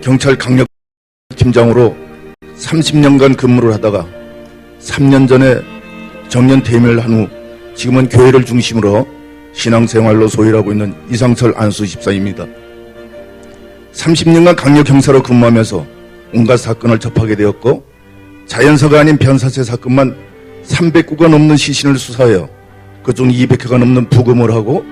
경찰 강력팀장으로 30년간 근무를 하다가 3년 전에 정년 퇴임을 한 후 지금은 교회를 중심으로 신앙생활로 소일하고 있는 이상철 안수 집사입니다. 30년간 강력형사로 근무하면서 온갖 사건을 접하게 되었고 자연사가 아닌 변사체 사건만 300구가 넘는 시신을 수사하여 그중 200회가 넘는 부검을 하고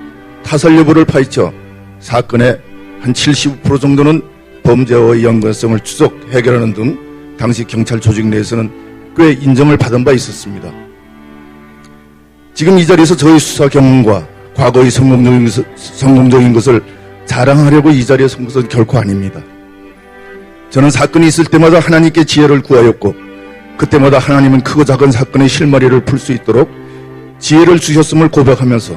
타살 여부를 파헤쳐 사건의 한 70% 정도는 범죄와의 연관성을 추적, 해결하는 등 당시 경찰 조직 내에서는 꽤 인정을 받은 바 있었습니다. 지금 이 자리에서 저의 수사 경험과 과거의 성공적인 것을 자랑하려고 이 자리에 선 것은 결코 아닙니다. 저는 사건이 있을 때마다 하나님께 지혜를 구하였고 그때마다 하나님은 크고 작은 사건의 실마리를 풀 수 있도록 지혜를 주셨음을 고백하면서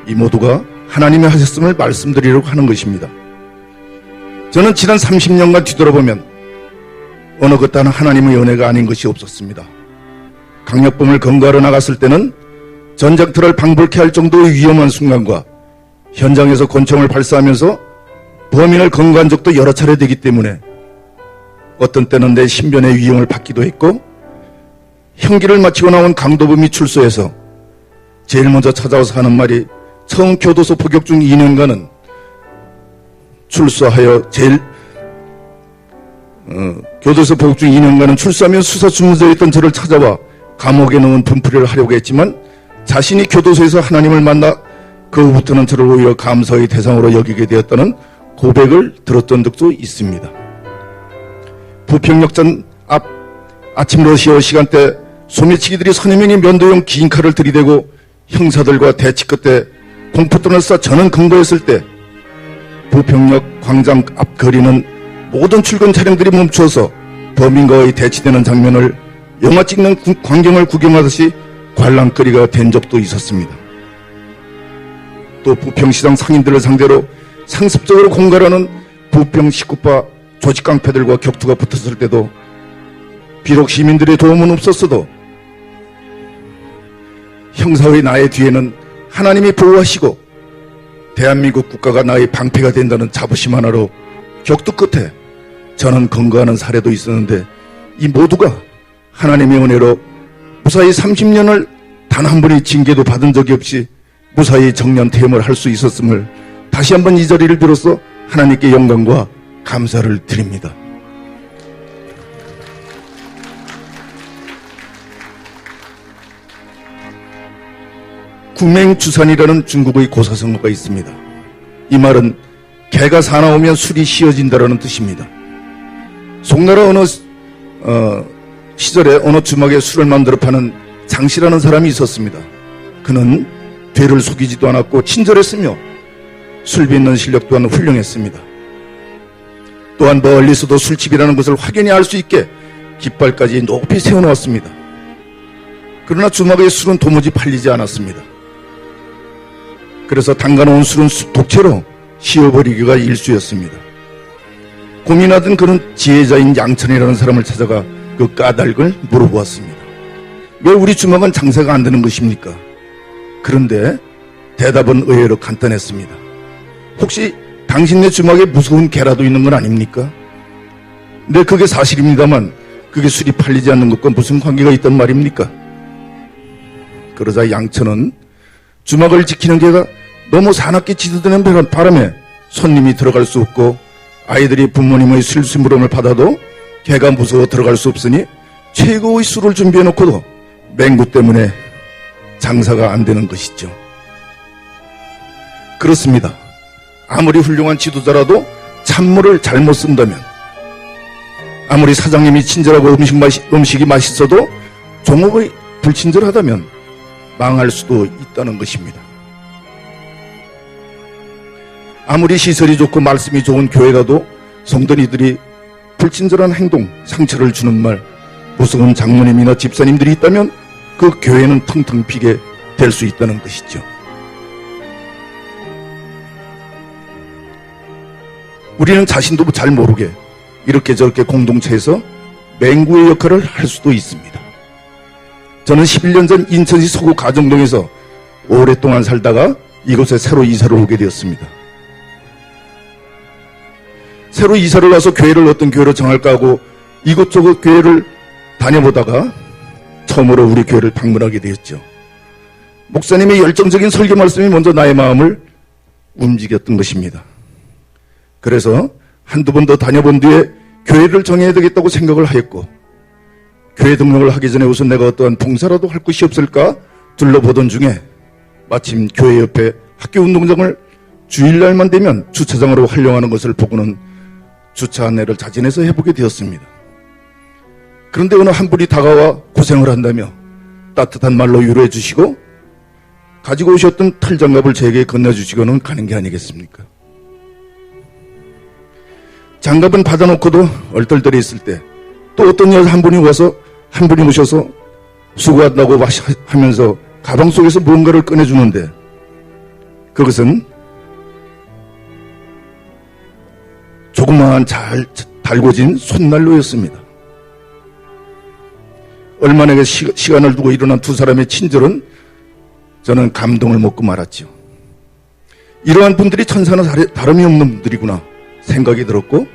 이 모두가 하나님이 하셨음을 말씀드리려고 하는 것입니다. 저는 지난 30년간 뒤돌아보면 어느 것 하나 하나님의 은혜가 아닌 것이 없었습니다. 강력범을 검거하러 나갔을 때는 전장터를 방불케 할 정도의 위험한 순간과 현장에서 권총을 발사하면서 범인을 검거한 적도 여러 차례 되기 때문에 어떤 때는 내 신변의 위험을 받기도 했고 형기를 마치고 나온 강도범이 출소해서 제일 먼저 찾아와서 하는 말이 처음 교도소 복역 중 2년간은 출소하여 교도소 복역 중 2년간은 출소하며 수사 주무서에 있던 저를 찾아와 감옥에 넣은 분풀이를 하려고 했지만 자신이 교도소에서 하나님을 만나 그 후부터는 저를 오히려 감사의 대상으로 여기게 되었다는 고백을 들었던 적도 있습니다. 부평역전 앞 아침 러시아 시간대 소매치기들이 서너 명이 면도용 긴 칼을 들이대고 형사들과 대치 끝에 공포돈을 쏴 저는 근거했을 때 부평역 광장 앞 거리는 모든 출근 차량들이 멈추어서 범인과의 대치되는 장면을 영화 찍는 광경을 구경하듯이 관람거리가 된 적도 있었습니다. 또 부평시장 상인들을 상대로 상습적으로 공갈하는 부평 식구파 조직깡패들과 격투가 붙었을 때도 비록 시민들의 도움은 없었어도 형사의 나의 뒤에는 하나님이 보호하시고 대한민국 국가가 나의 방패가 된다는 자부심 하나로 격투 끝에 저는 건거하는 사례도 있었는데 이 모두가 하나님의 은혜로 무사히 30년을 단 한 번의 징계도 받은 적이 없이 무사히 정년 퇴임을 할 수 있었음을 다시 한번 이 자리를 빌어서 하나님께 영광과 감사를 드립니다. 구맹주산이라는 중국의 고사성어가 있습니다. 이 말은 개가 사나우면 술이 씌어진다라는 뜻입니다. 송나라 어느 시절에 어느 주막에 술을 만들어 파는 장씨라는 사람이 있었습니다. 그는 되를 속이지도 않았고 친절했으며 술 빚는 실력 또한 훌륭했습니다. 또한 멀리서도 술집이라는 것을 확연히 알 수 있게 깃발까지 높이 세워놓았습니다. 그러나 주막의 술은 도무지 팔리지 않았습니다. 그래서 담가놓은 술은 독채로 씌워버리기가 일쑤였습니다. 고민하던 그는 지혜자인 양천이라는 사람을 찾아가 그 까닭을 물어보았습니다. 왜 우리 주막은 장사가 안 되는 것입니까? 그런데 대답은 의외로 간단했습니다. 혹시 당신네 주막에 무서운 개라도 있는 건 아닙니까? 네, 그게 사실입니다만 그게 술이 팔리지 않는 것과 무슨 관계가 있단 말입니까? 그러자 양천은 주막을 지키는 개가 너무 사납게 짖어대는 바람에 손님이 들어갈 수 없고 아이들이 부모님의 술심부름을 받아도 개가 무서워 들어갈 수 없으니 최고의 술을 준비해놓고도 맹구 때문에 장사가 안 되는 것이죠. 그렇습니다. 아무리 훌륭한 지도자라도 찬물을 잘못 쓴다면, 아무리 사장님이 친절하고 음식이 맛있어도 종업이 불친절하다면 망할 수도 있다는 것입니다. 아무리 시설이 좋고 말씀이 좋은 교회라도 성도니들이 불친절한 행동, 상처를 주는 말, 무서운 장로님이나 집사님들이 있다면 그 교회는 텅텅 비게 될 수 있다는 것이죠. 우리는 자신도 잘 모르게 이렇게 저렇게 공동체에서 맹구의 역할을 할 수도 있습니다. 저는 11년 전 인천시 서구 가정동에서 오랫동안 살다가 이곳에 새로 이사를 오게 되었습니다. 새로 이사를 와서 교회를 어떤 교회로 정할까 하고 이곳저곳 교회를 다녀보다가 처음으로 우리 교회를 방문하게 되었죠. 목사님의 열정적인 설교 말씀이 먼저 나의 마음을 움직였던 것입니다. 그래서 한두 번 더 다녀본 뒤에 교회를 정해야 되겠다고 생각을 하였고, 교회 등록을 하기 전에 우선 내가 어떠한 봉사라도 할 곳이 없을까 둘러보던 중에 마침 교회 옆에 학교 운동장을 주일날만 되면 주차장으로 활용하는 것을 보고는 주차 안내를 자진해서 해보게 되었습니다. 그런데 어느 한 분이 다가와 고생을 한다며 따뜻한 말로 위로해 주시고 가지고 오셨던 털장갑을 제게 건네주시고는 가는 게 아니겠습니까? 장갑은 받아놓고도 얼떨떨해 있을 때 또 어떤 여자 한 분이 와서 한 분이 오셔서 수고한다고 하면서 가방 속에서 무언가를 꺼내주는데 그것은 조그마한 잘 달궈진 손난로였습니다. 얼마나 시간을 두고 일어난 두 사람의 친절은 저는 감동을 먹고 말았죠. 이러한 분들이 천사는 다름이 없는 분들이구나 생각이 들었고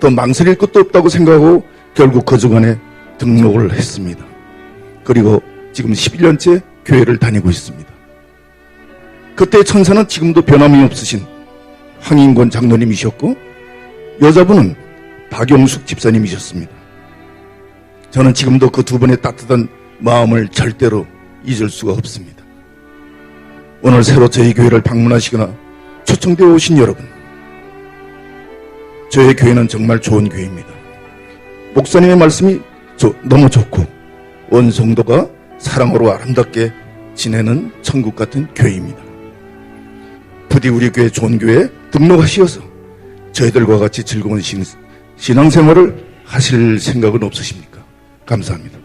더 망설일 것도 없다고 생각하고 결국 그 주간에 등록을 했습니다. 그리고 지금 11년째 교회를 다니고 있습니다. 그때 천사는 지금도 변함이 없으신 황인권 장로님이셨고 여자분은 박용숙 집사님이셨습니다. 저는 지금도 그 두 분의 따뜻한 마음을 절대로 잊을 수가 없습니다. 오늘 새로 저희 교회를 방문하시거나 초청되어 오신 여러분, 저희 교회는 정말 좋은 교회입니다. 목사님의 말씀이 너무 좋고 온 성도가 사랑으로 아름답게 지내는 천국 같은 교회입니다. 부디 우리 교회 좋은 교회에 등록하시어서 저희들과 같이 즐거운 신앙생활을 하실 생각은 없으십니까? 감사합니다.